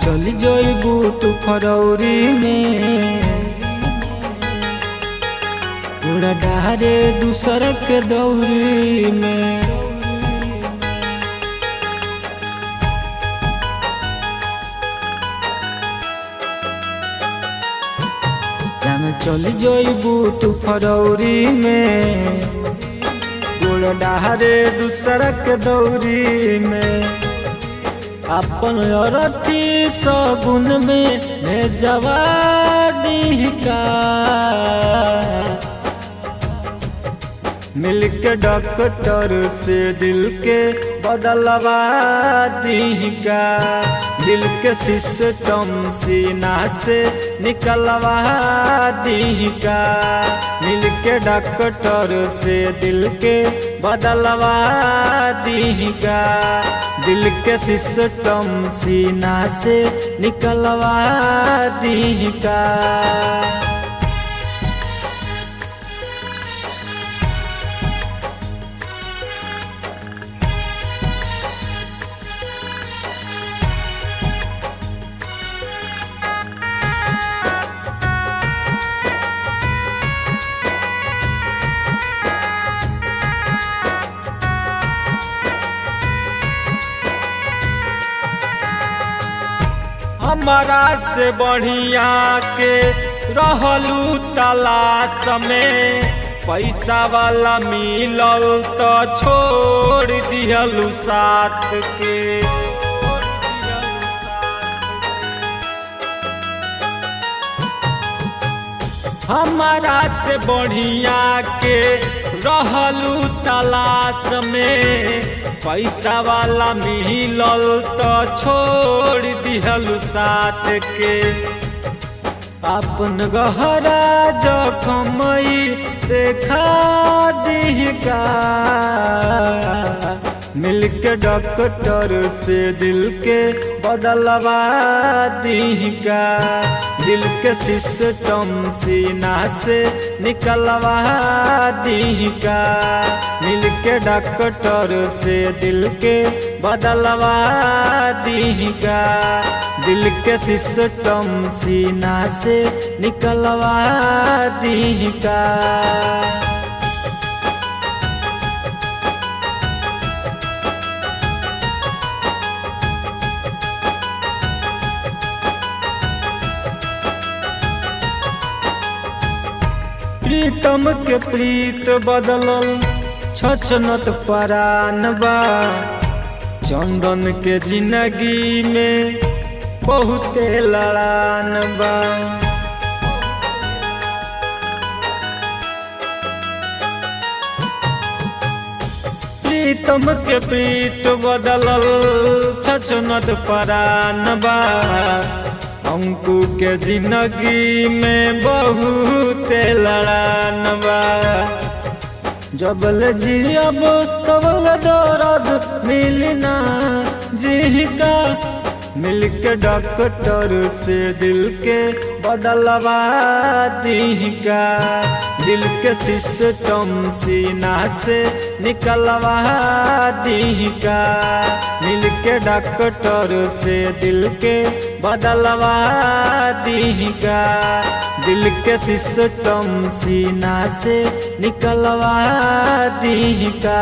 चल जइबू तू फरौरी में पूरा डहारे दूसर के दौरी में। चल जइबू तू फरौरी में पूरा डहारे दूसर के दौरी में। अपन अरथी सगुन में भेजवा दी का मिलके डॉक्टर से दिल के बदलवा दी का। दिल के सिस्टम सीना से निकलवा दी का। मिलके डॉक्टर से दिल के बदलवा दी का। दिल के सिस्टम सीना से निकलवा दी का। हमारा से बढ़िया के रहलू तलाश में। पैसा वाला मिलल तो छोड़ दिहलू साथ के। हमारा से बढ़िया के रहलू तलाश में। पैसा वाला मिलल तो छोड़ दिहलू साथ के। अपन गहरा जखमई देखा दी का। मिलके डॉक्टर से दिल के बदलवा दी का। दिल के सिस्टम सीना से निकलवा दी का। मिलके डॉक्टर से दिल के बदलवा दी का। दिल के सिस्टम सीना से निकलवा दी का। प्रीतम के प्रीत बदलल छछनत परान बा। चंदन के जिंदगी में बहुते लड़ान बा। प्रीतम के प्रीत बदलल छछनत परान बा। अंकु के जिंदगी में बहुत लड़ान बा। जबल जियब तबल दर्द मिलना जी का। मिलके डॉक्टर से दिल के बदलवा दी का। दिल के सिस्टम सीना से निकलवा दी का। मिलके डॉक्टर से दिल के बदलवा दी का। दिल के सिस्टम सीना से निकलवा दी का।